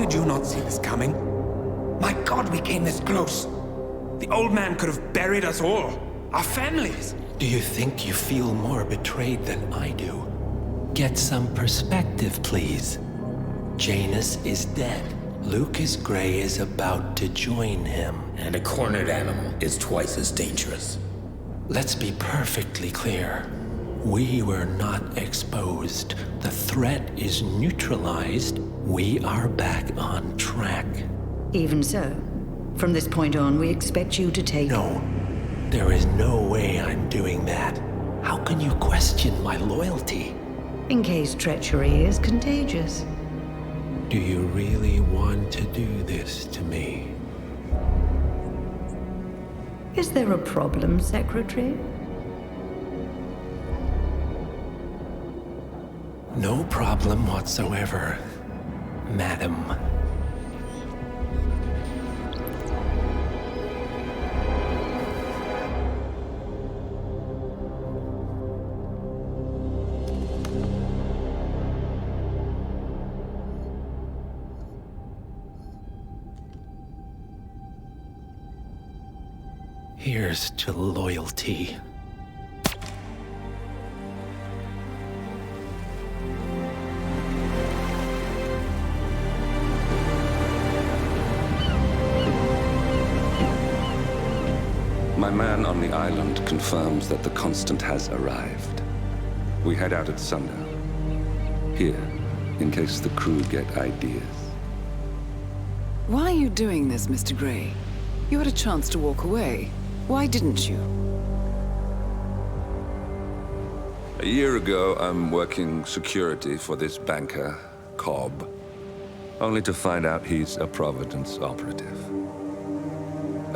did you not see this coming? My God, we came this close. The old man could have buried us all. Our families. Do you think you feel more betrayed than I do? Get some perspective, please. Janus is dead. Lucas Gray is about to join him. And a cornered animal is twice as dangerous. Let's be perfectly clear. We were not exposed. The threat is neutralized. We are back on track. Even so, from this point on, we expect you to take... No, there is no way I'm doing that. How can you question my loyalty? In case treachery is contagious. Do you really want to do this to me? Is there a problem, Secretary? No problem whatsoever, Madam. Here's to loyalty. My man on the island confirms that the Constant has arrived. We head out at sundown. Here, in case the crew get ideas. Why are you doing this, Mr. Gray? You had a chance to walk away. Why didn't you? A year ago, I'm working security for this banker, Cobb, only to find out he's a Providence operative.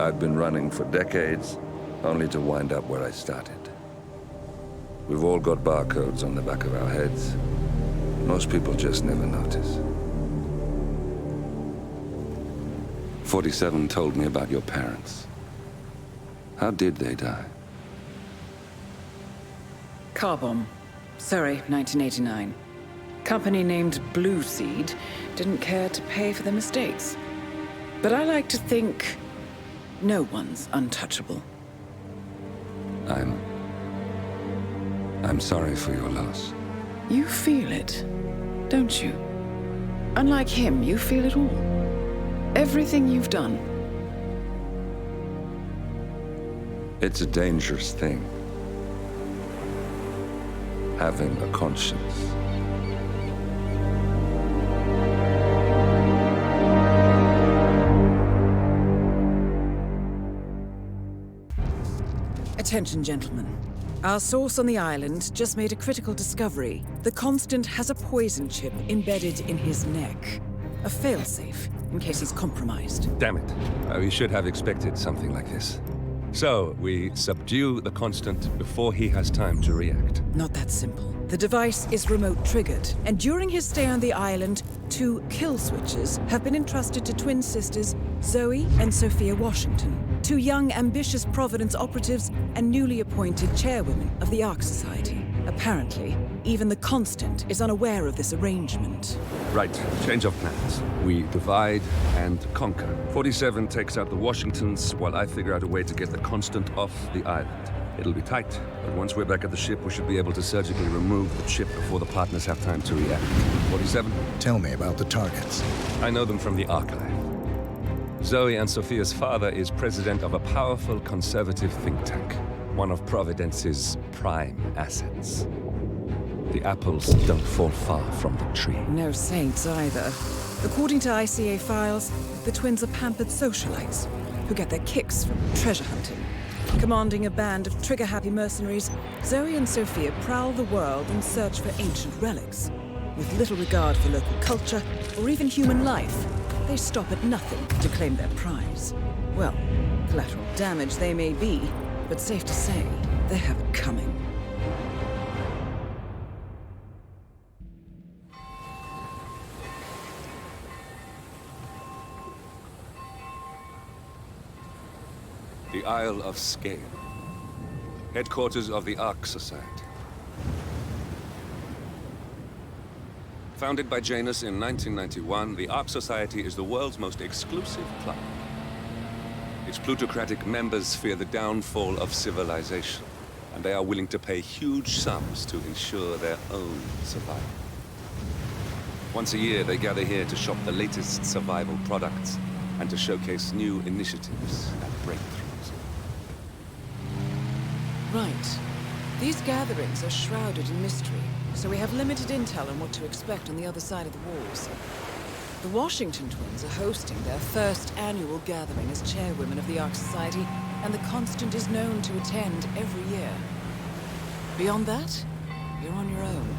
I've been running for decades, only to wind up where I started. We've all got barcodes on the back of our heads. Most people just never notice. 47 told me about your parents. How did they die? Car bomb. Surrey, 1989. Company named Blue Seed didn't care to pay for their mistakes. But I like to think no one's untouchable. I'm sorry for your loss. You feel it, don't you? Unlike him, you feel it all. Everything you've done. It's a dangerous thing. Having a conscience. Attention, gentlemen. Our source on the island just made a critical discovery. The Constant has a poison chip embedded in his neck. A failsafe, in case he's compromised. Damn it. We should have expected something like this. So, we subdue the Constant before he has time to react. Not that simple. The device is remote triggered, and during his stay on the island, 2 kill switches have been entrusted to twin sisters Zoe and Sophia Washington, 2 young, ambitious Providence operatives and newly appointed chairwomen of the Ark Society. Apparently, even the Constant is unaware of this arrangement. Right, change of plans. We divide and conquer. 47 takes out the Washingtons, while I figure out a way to get the Constant off the island. It'll be tight, but once we're back at the ship, we should be able to surgically remove the chip before the partners have time to react. 47? Tell me about the targets. I know them from the archive. Zoe and Sophia's father is president of a powerful conservative think tank, one of Providence's prime assets. The apples don't fall far from the tree. No saints either. According to ICA files, the twins are pampered socialites who get their kicks from treasure hunting. Commanding a band of trigger-happy mercenaries, Zoe and Sophia prowl the world in search for ancient relics. With little regard for local culture or even human life, they stop at nothing to claim their prize. Well, collateral damage they may be, but safe to say, they have it coming. The Isle of Sgàil, headquarters of the Ark Society. Founded by Janus in 1991, the Ark Society is the world's most exclusive club. Its plutocratic members fear the downfall of civilization, and they are willing to pay huge sums to ensure their own survival. Once a year, they gather here to shop the latest survival products and to showcase new initiatives and breakthroughs. Right. These gatherings are shrouded in mystery, so we have limited intel on what to expect on the other side of the walls. The Washington twins are hosting their first annual gathering as chairwomen of the Ark Society, and the Constant is known to attend every year. Beyond that, you're on your own.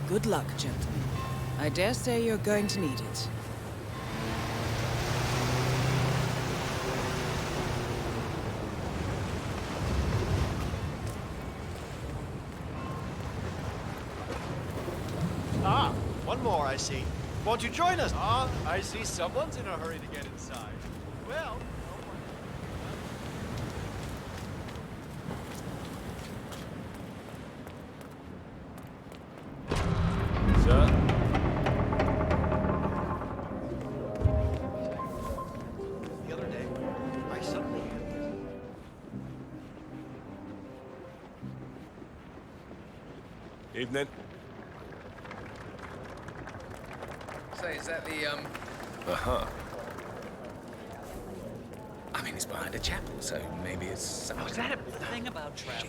Good luck, gentlemen. I dare say you're going to need it. Ah, one more, I see. Won't you join us? Ah, I see someone's in a hurry to get inside. Well, sir? The other day, I suddenly had this. Evening. Say, is that the, Uh-huh. I mean, it's behind a chapel, so maybe it's something. Oh, is that the thing about travel?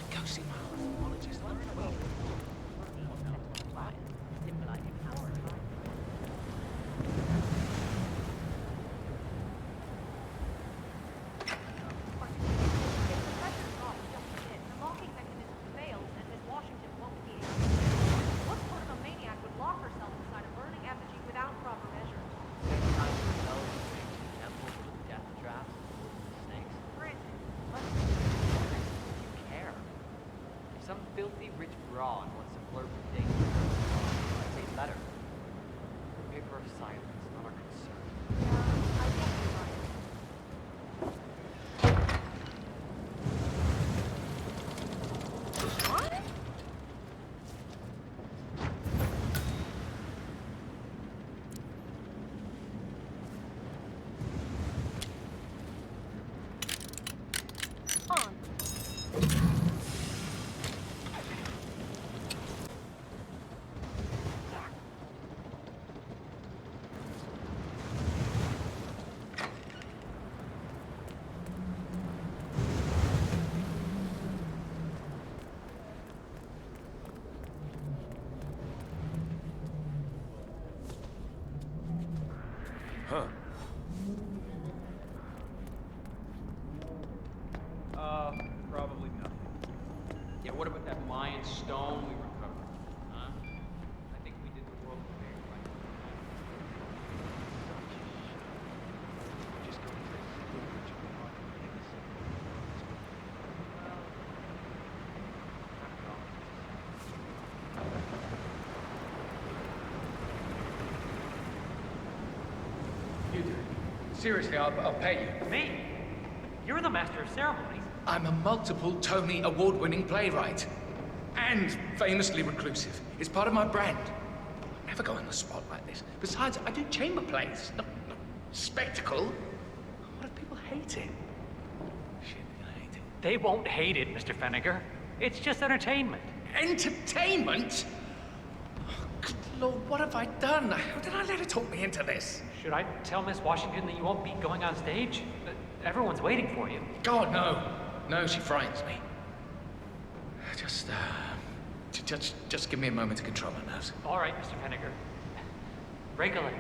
Go see my anthropologist. Some filthy rich broad wants to flirt with Dane. I'd say better. The paper of silence, not our concern. Yeah, I guess you're right. Huh. Probably nothing. Yeah, what about that Mayan stone we recovered? Huh? I think we did the world a favor by just go You do. Seriously, I'll pay you. Me? You're the master of ceremonies. I'm a multiple Tony award-winning playwright. And famously reclusive. It's part of my brand. I never go on the spot like this. Besides, I do chamber plays. Not spectacle. What if people hate it? Shit, they're gonna hate it. They won't hate it, Mr. Fenniger. It's just entertainment. Entertainment? Oh, good Lord, what have I done? How did I let her talk me into this? Should I tell Miss Washington that you won't be going on stage? Everyone's waiting for you. God, no. No, she frightens me. Just give me a moment to control my nerves. All right, Mr. Fenniger. Break a leg.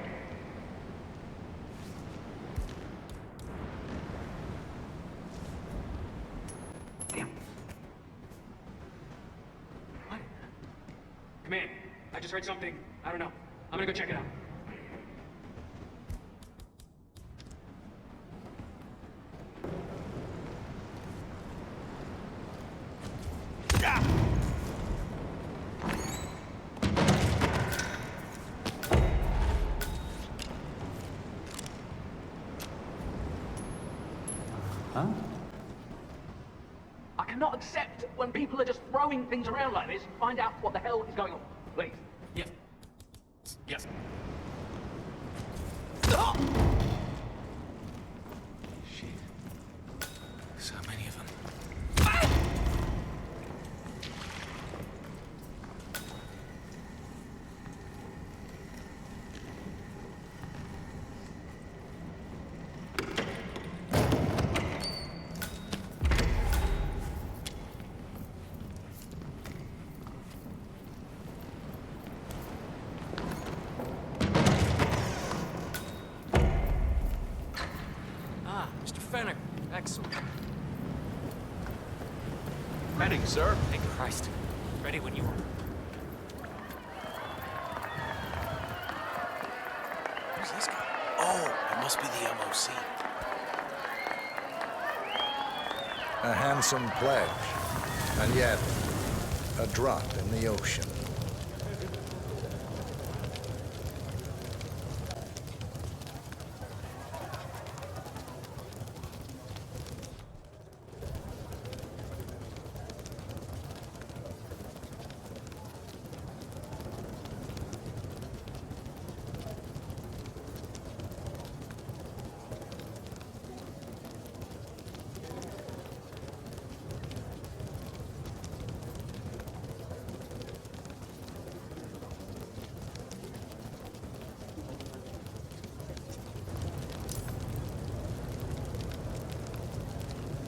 Damn. What? Come in. I just heard something. I don't know. I'm gonna go check it out. Huh? I cannot accept when people are just throwing things around like this. Find out what the hell is going on, please. Yeah, Yes. Shit. So many of them. Mr. Fenner. Excellent. Ready, sir. Thank Christ. Ready when you are. Who's this guy? Oh, it must be the MOC. A handsome pledge, and yet a drop in the ocean.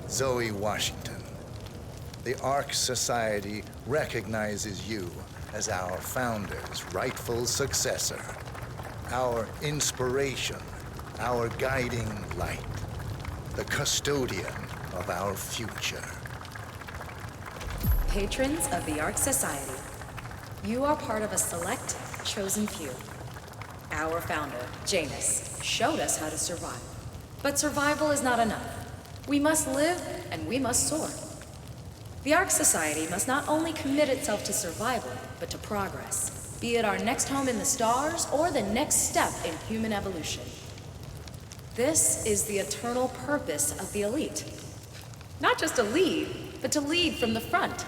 Zoe Washington, the Ark Society recognizes you as our founder's rightful successor, our inspiration, our guiding light, the custodian of our future. Patrons of the Ark Society, you are part of a select, chosen few. Our founder, Janus, showed us how to survive. But survival is not enough. We must live, and we must soar. The Ark Society must not only commit itself to survival, but to progress, be it our next home in the stars or the next step in human evolution. This is the eternal purpose of the elite. Not just to lead, but to lead from the front.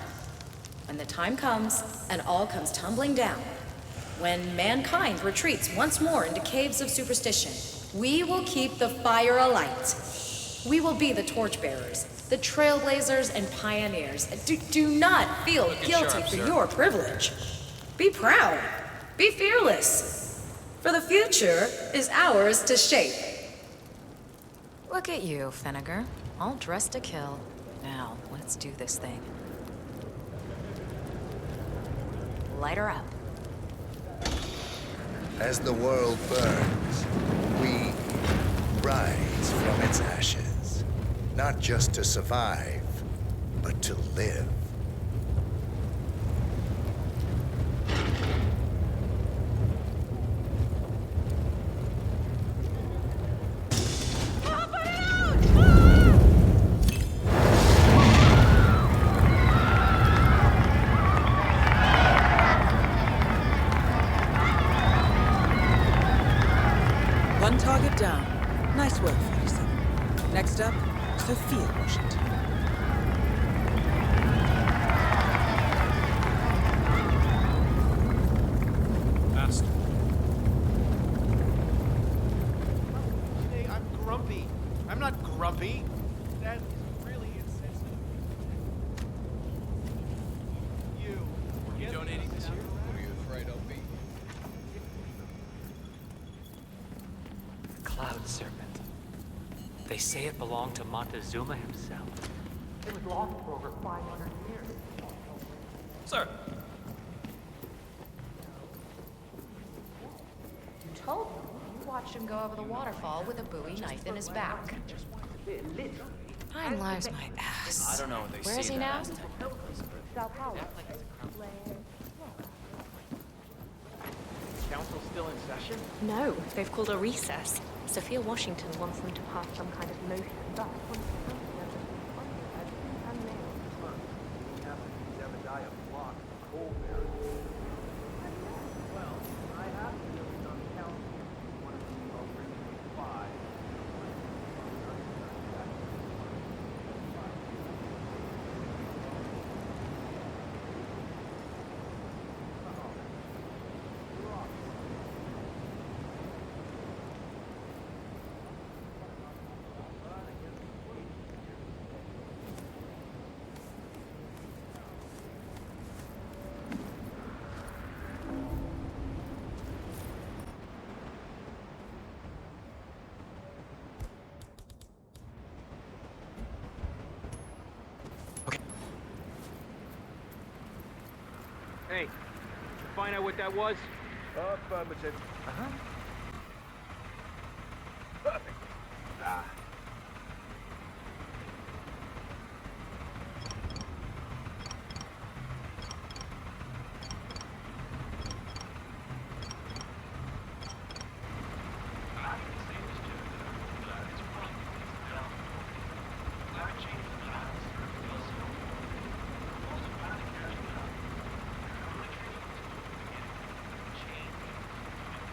When the time comes, and all comes tumbling down, when mankind retreats once more into caves of superstition, we will keep the fire alight. We will be the torchbearers, the trailblazers and pioneers. Do not feel guilty for your privilege. Be proud. Be fearless. For the future is ours to shape. Look at you, Fennegar. All dressed to kill. Now, let's do this thing. Light her up. As the world burns, we rise from its ashes. Not just to survive, but to live. One target down. Nice work, 47. Next up, Sophia Washington. Master. Hey, I'm grumpy. I'm not grumpy. That is really insensitive. You. We're donating this year? What are you afraid I'll be? The Cloud Serpent. They say it belonged to Montezuma himself. It was lost for over 500 years. Sir! You told me you watched him go over the waterfall with a Bowie knife in his back. Time lies my ass. I don't know what they Where is see he now? Council still in session? No, they've called a recess. Sophia Washington wants them to pass some kind of motion, but Jebediah blocked the coal barrel. Well, I have to do it on the council. One of them will bring me 5. Hey, find out what that was? Affirmative. Uh-huh. Perfect. Ah.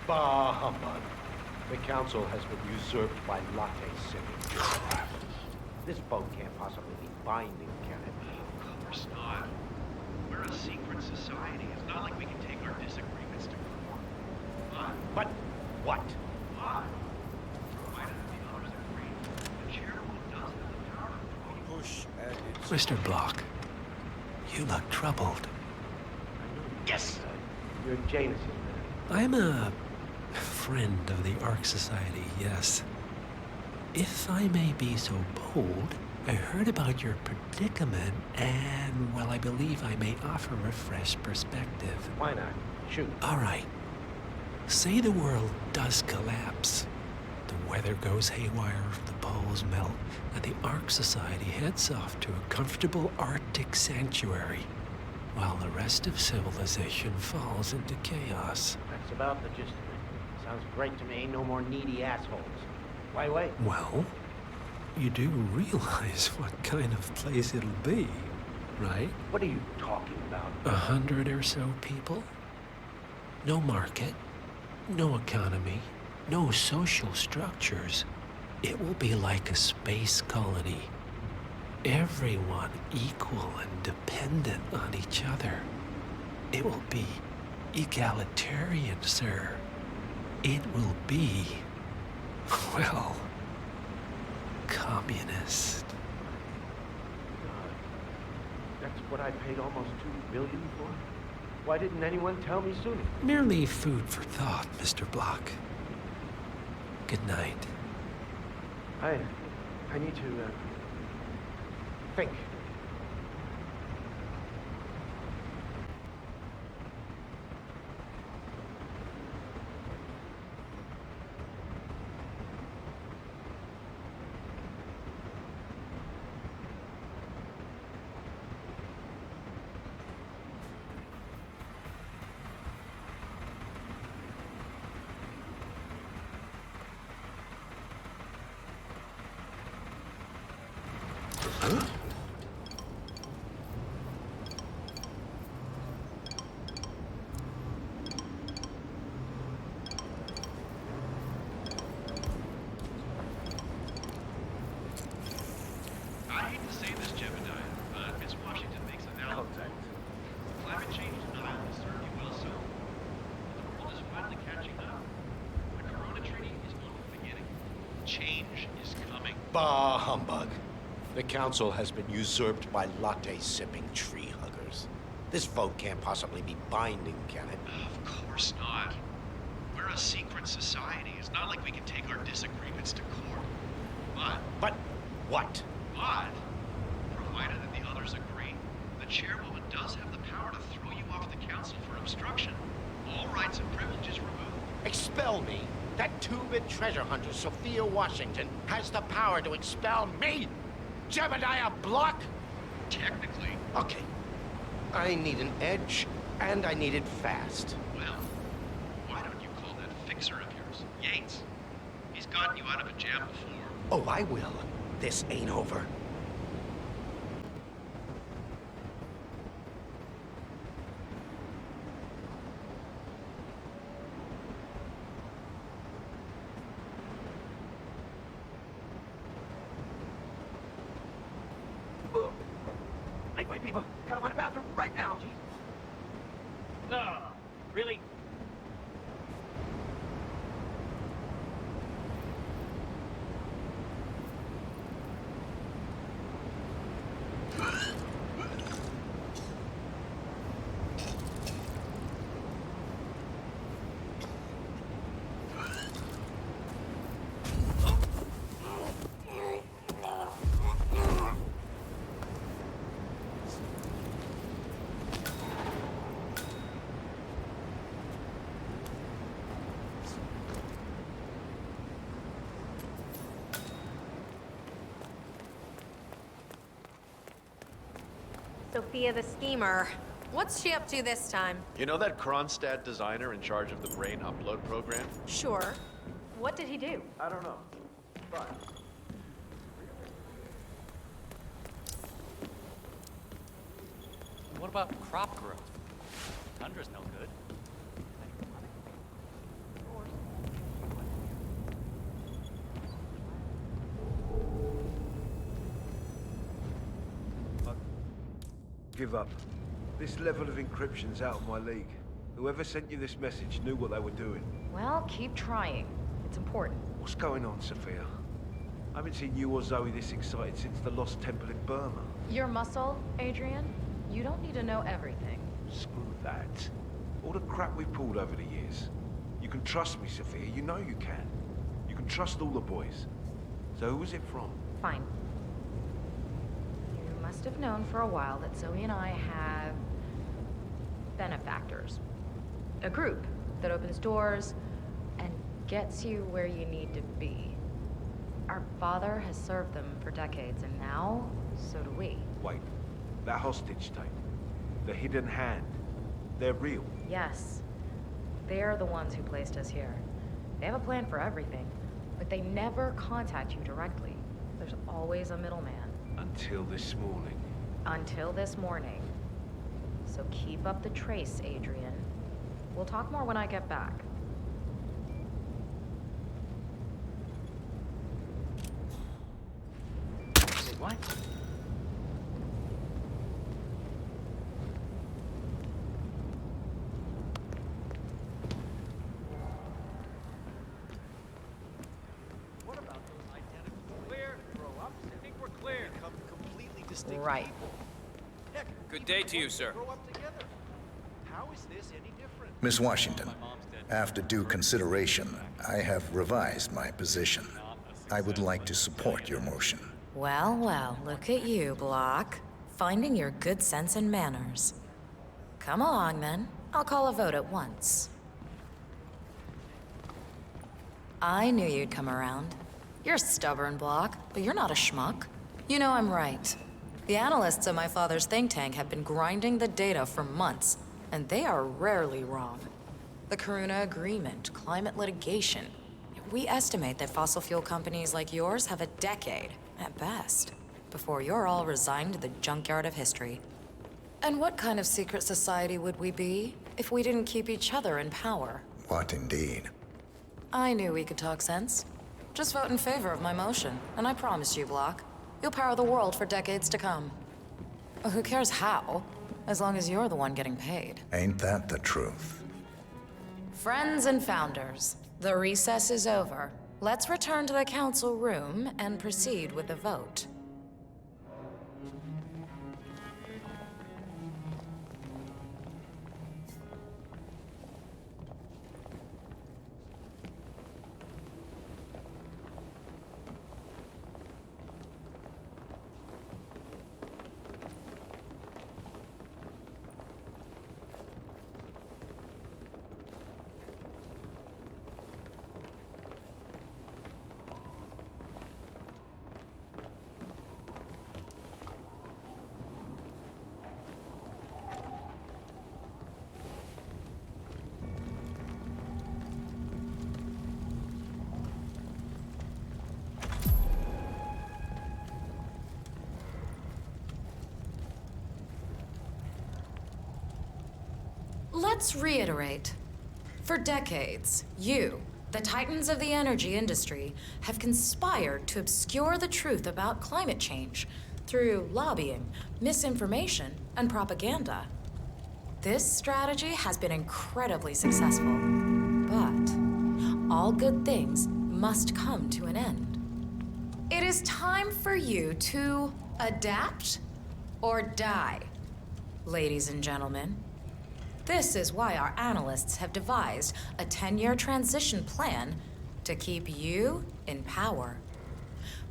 Bah humbug. The council has been usurped by latte sipping. Crap. This vote can't possibly be binding, can it? Of course not. We're a secret society. It's not like we can take our disagreements to court. But what? Provided that the others agree, the chairwoman does have the power to push and it's... Mr. Block, you look troubled. Yes! You're Janus, isn't it? I'm a friend of the Ark Society, yes. If I may be so bold, I heard about your predicament, and, well, I believe I may offer a fresh perspective. Why not? Shoot. All right. Say the world does collapse. The weather goes haywire, the poles melt, and the Ark Society heads off to a comfortable Arctic sanctuary, while the rest of civilization falls into chaos. That's about the gist of it. Sounds great to me. No more needy assholes. Why wait? Well, you do realize what kind of place it'll be, right? What are you talking about? 100 or so people? No market, no economy, no social structures. It will be like a space colony. Everyone equal and dependent on each other. It will be egalitarian, sir. It will be, well, communist. That's what I paid almost $2 billion for? Why didn't anyone tell me sooner? Merely food for thought, Mr. Block. Good night. I need to, think. I hate to say this, Jebediah, but Miss Washington makes an contact. Climate change denial will serve you well soon. The world is finally catching up. The Corona Treaty is only the beginning. Change is coming. Bah humbug. The council has been usurped by latte-sipping tree huggers. This vote can't possibly be binding, can it? Of course not. We're a secret society. It's not like we can take our disagreements to court. But what? But, provided that the others agree, the chairwoman does have the power to throw you off the council for obstruction. All rights and privileges removed. Expel me? That two-bit treasure hunter, Sophia Washington, has the power to expel me? Jebediah Block? Technically. Okay. I need an edge, and I need it fast. Well, why don't you call that fixer of yours, Yates? He's gotten you out of a jam before. Oh, I will. This ain't over. Wait, people. Gotta find a bathroom right now. Really? Sophia the schemer. What's she up to this time? You know that Kronstadt designer in charge of the brain upload program? Sure. What did he do? I don't know. But What about crop growth? Tundra's no good. give up. This level of encryption's out of my league. Whoever sent you this message knew what they were doing. Well, keep trying. It's important. What's going on, Sophia? I haven't seen you or Zoe this excited since the Lost Temple in Burma. Your muscle, Adrian? You don't need to know everything. Screw that. All the crap we've pulled over the years. You can trust me, Sophia. You know you can. You can trust all the boys. So who was it from? Fine. You must have known for a while that Zoe and I have benefactors. A group that opens doors and gets you where you need to be. Our father has served them for decades, and now, so do we. Wait, that hostage tape, the hidden hand, they're real? Yes. They're the ones who placed us here. They have a plan for everything, but they never contact you directly. There's always a middleman. Until this morning. Until this morning. So keep up the trace, Adrian. We'll talk more when I get back. Wait, what? What about those identical? Clear, grow up. I think we're clear. Become completely distinct Right. people. Heck, Good even day if to you, we sir. Grow up together. How is this any different? Miss Washington, after due consideration, I have revised my position. I would like to support your motion. Well, well, look at you, Block. Finding your good sense and manners. Come along, then. I'll call a vote at once. I knew you'd come around. You're stubborn, Block, but you're not a schmuck. You know I'm right. The analysts at my father's think tank have been grinding the data for months, and they are rarely wrong. The Karuna Agreement, climate litigation. We estimate that fossil fuel companies like yours have a decade, at best, before you're all resigned to the junkyard of history. And what kind of secret society would we be if we didn't keep each other in power? What indeed? I knew we could talk sense. Just vote in favor of my motion, and I promise you, Block, you'll power the world for decades to come. Who cares how, as long as you're the one getting paid. Ain't that the truth? Friends and founders, the recess is over. Let's return to the council room and proceed with the vote. Let's reiterate. For decades, you, the titans of the energy industry, have conspired to obscure the truth about climate change through lobbying, misinformation, and propaganda. This strategy has been incredibly successful, but all good things must come to an end. It is time for you to adapt or die, ladies and gentlemen. This is why our analysts have devised a 10-year transition plan to keep you in power.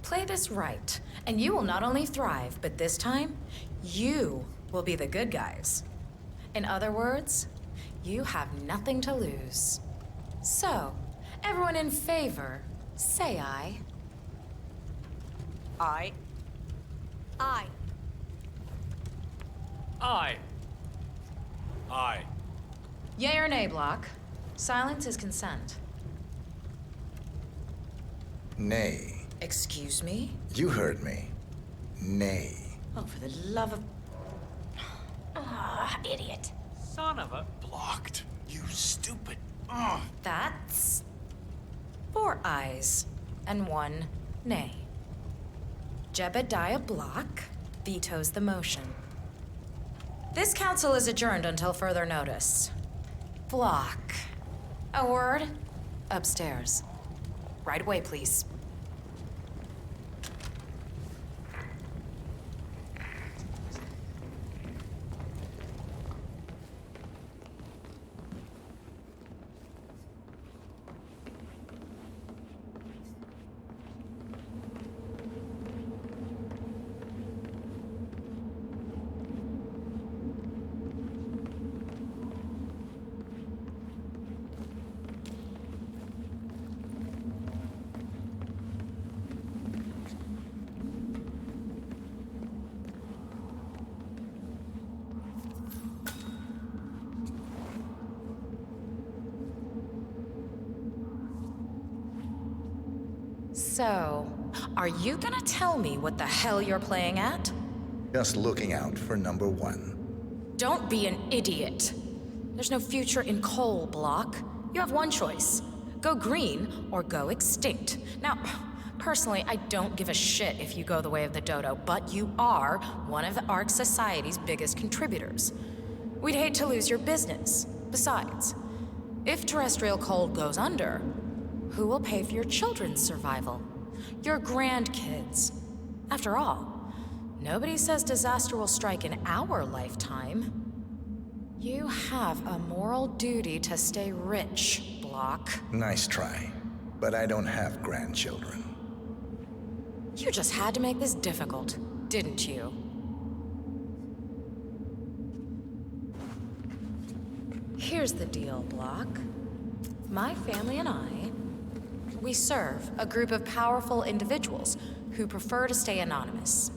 Play this right, and you will not only thrive, but this time, you will be the good guys. In other words, you have nothing to lose. So, everyone in favor, say aye. Aye. Aye. Aye. Aye. Yea or nay, Block? Silence is consent. Nay. Excuse me? You heard me. Nay. Oh, for the love of... Ah, idiot. Son of a... Blocked. You stupid. That's... 4 ayes and 1 nay. Jebediah Block vetoes the motion. This council is adjourned until further notice. Block. A word? Upstairs. Right away, please. So, are you gonna tell me what the hell you're playing at? Just looking out for number 1. Don't be an idiot. There's no future in coal, Block. You have one choice. Go green or go extinct. Now, personally, I don't give a shit if you go the way of the dodo, but you are one of the Ark Society's biggest contributors. We'd hate to lose your business. Besides, if terrestrial coal goes under, who will pay for your children's survival? Your grandkids. After all, nobody says disaster will strike in our lifetime. You have a moral duty to stay rich, Block. Nice try, but I don't have grandchildren. You just had to make this difficult, didn't you? Here's the deal, Block. My family and I, we serve a group of powerful individuals who prefer to stay anonymous.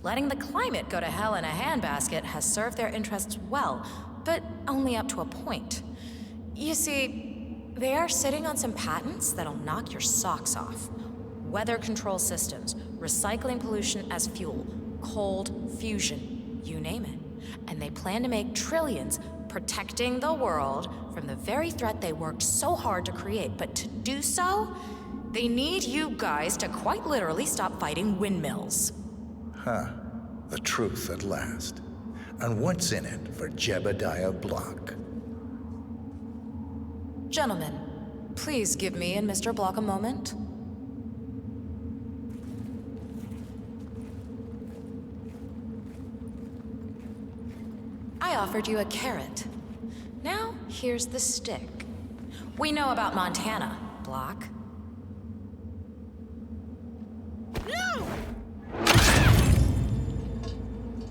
Letting the climate go to hell in a handbasket has served their interests well, but only up to a point. You see, they are sitting on some patents that'll knock your socks off. Weather control systems, recycling pollution as fuel, cold fusion, you name it. And they plan to make trillions protecting the world from the very threat they worked so hard to create. But to do so, they need you guys to quite literally stop fighting windmills. Huh. The truth at last. And what's in it for Jebediah Block? Gentlemen, please give me and Mr. Block a moment. I offered you a carrot. Now, here's the stick. We know about Montana, Block. No!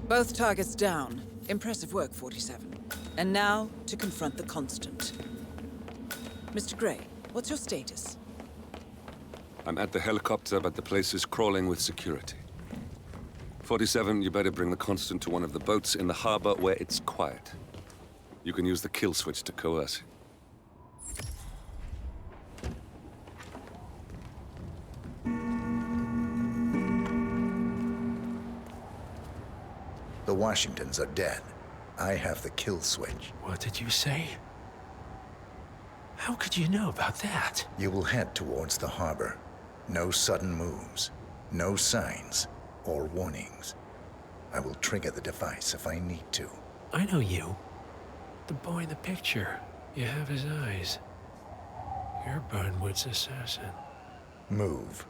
Both targets down. Impressive work, 47. And now, to confront the Constant. Mr. Gray, what's your status? I'm at the helicopter, but the place is crawling with security. 47, you better bring the Constant to one of the boats in the harbor where it's quiet. You can use the kill switch to coerce him. The Washingtons are dead. I have the kill switch. What did you say? How could you know about that? You will head towards the harbor. No sudden moves, no signs or warnings. I will trigger the device if I need to. I know you. The boy in the picture. You have his eyes. You're Burnwood's assassin. Move.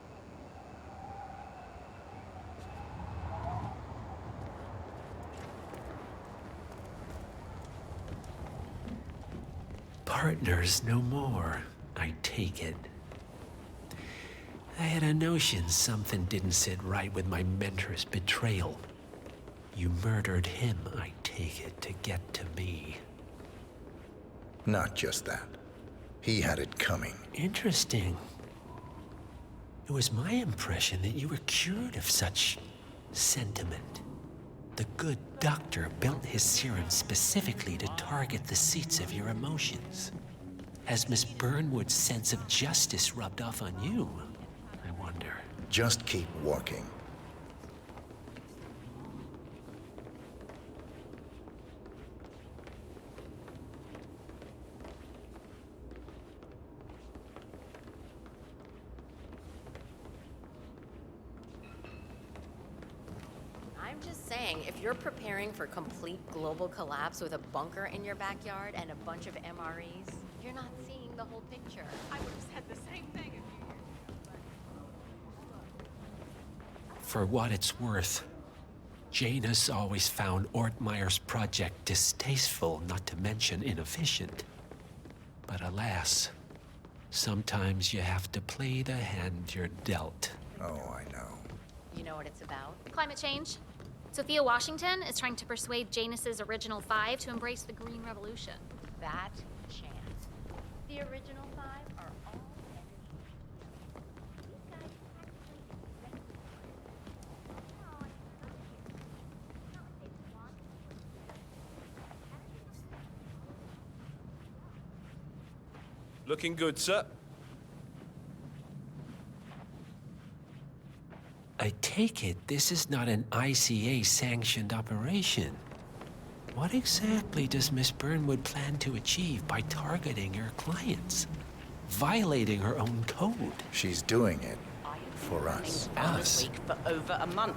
Partners no more, I take it. I had a notion something didn't sit right with my mentor's betrayal. You murdered him, I take it, to get to me. Not just that. He had it coming. Interesting. It was my impression that you were cured of such sentiment. The good doctor built his serum specifically to target the seats of your emotions. Has Miss Burnwood's sense of justice rubbed off on you? I wonder. Just keep walking. I'm just saying, if you're preparing for complete global collapse with a bunker in your backyard and a bunch of MREs, you're not seeing the whole picture. I would have said the same thing if you were... For what it's worth, Janus always found Ortmeyer's project distasteful, not to mention inefficient. But alas, sometimes you have to play the hand you're dealt. Oh, I know. You know what it's about? Climate change. Sophia Washington is trying to persuade Janus's original five to embrace the Green Revolution. That chance. The original five are all Looking good, sir. I take it this is not an ICA-sanctioned operation. What exactly does Miss Burnwood plan to achieve by targeting her clients? Violating her own code? She's doing it for us. Us? Week for over a month.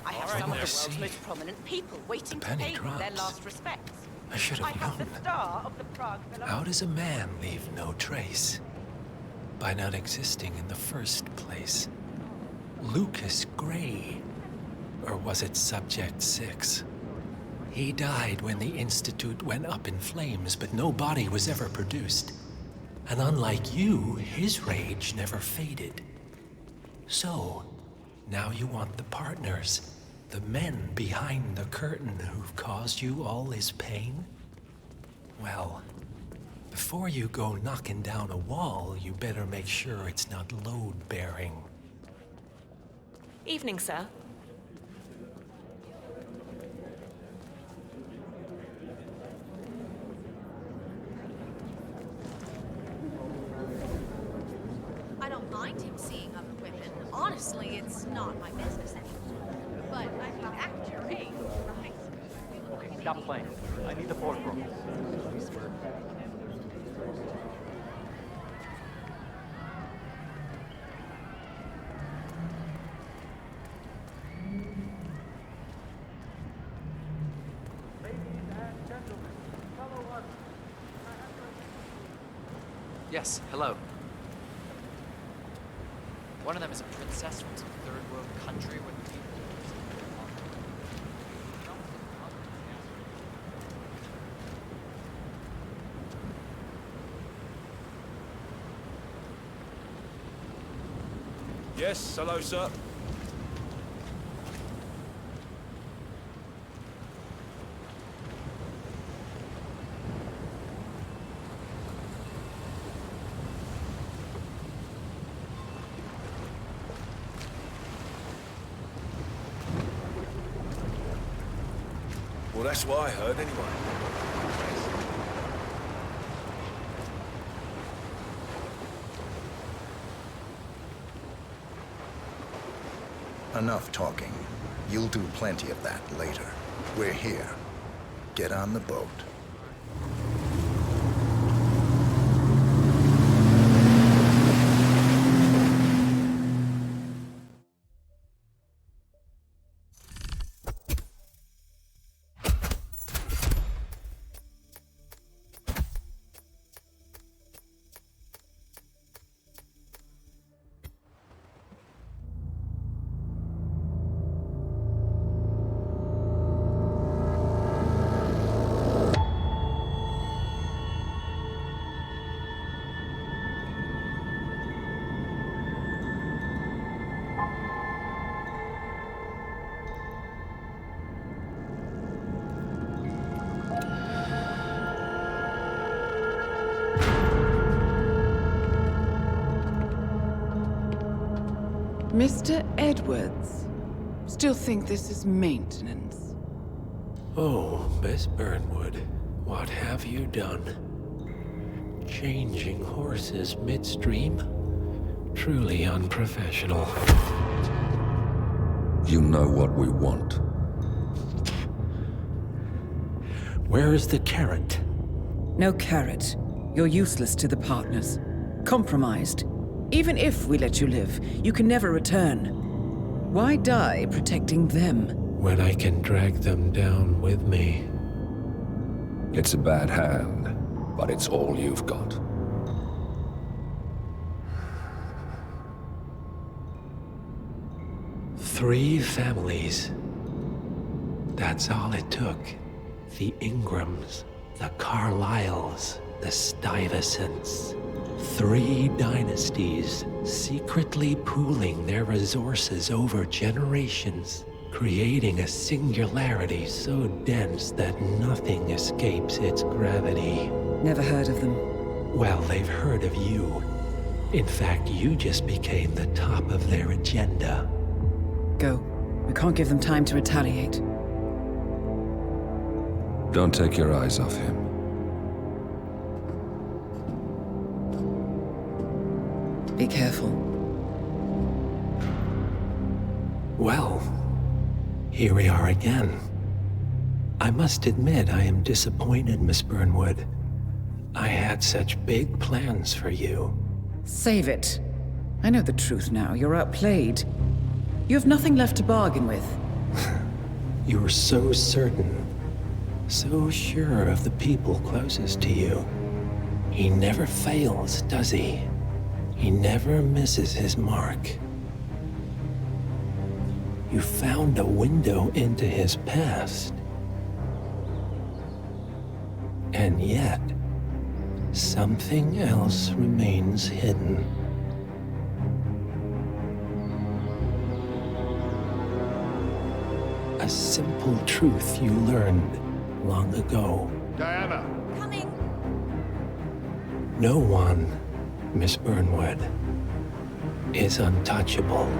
I have Right, some of the merci. world's most prominent people waiting to penny pay me their drops. last respects. I should I have have known. the star of the Prague How does a man leave no trace? By not existing in the first place. Lucas Gray. Or was it Subject 6? He died when the Institute went up in flames, but no body was ever produced. And unlike you, his rage never faded. So, now you want the partners, the men behind the curtain who've caused you all this pain? Well, before you go knocking down a wall, you better make sure it's not load-bearing. Evening, sir. I don't mind him seeing other women. Honestly, it's not my business anymore. But, I mean, at your age, right? Okay, stop playing. I need the boardroom. Yes, hello. One of them is a princess from some third world country where the people... Yes, hello, sir. Well, that's what I heard, anyway. Enough talking. You'll do plenty of that later. We're here. Get on the boat. Mr. Edwards, still think this is maintenance? Oh, Miss Burnwood, what have you done? Changing horses midstream? Truly unprofessional. You know what we want. Where is the carrot? No carrot. You're useless to the partners. Compromised. Even if we let you live, you can never return. Why die protecting them? When I can drag them down with me. It's a bad hand, but it's all you've got. Three families. That's all it took. The Ingrams, the Carlyles, the Stuyvesants. 3 dynasties, secretly pooling their resources over generations, creating a singularity so dense that nothing escapes its gravity. Never heard of them. Well, they've heard of you. In fact, you just became the top of their agenda. Go. We can't give them time to retaliate. Don't take your eyes off him. Be careful. Well, here we are again. I must admit I am disappointed, Miss Burnwood. I had such big plans for you. Save it. I know the truth now. You're outplayed. You have nothing left to bargain with. You were so certain, so sure of the people closest to you. He never fails, does he? He never misses his mark. You found a window into his past. And yet, something else remains hidden. A simple truth you learned long ago. Diana! Coming! No one, Miss Burnwood, is untouchable.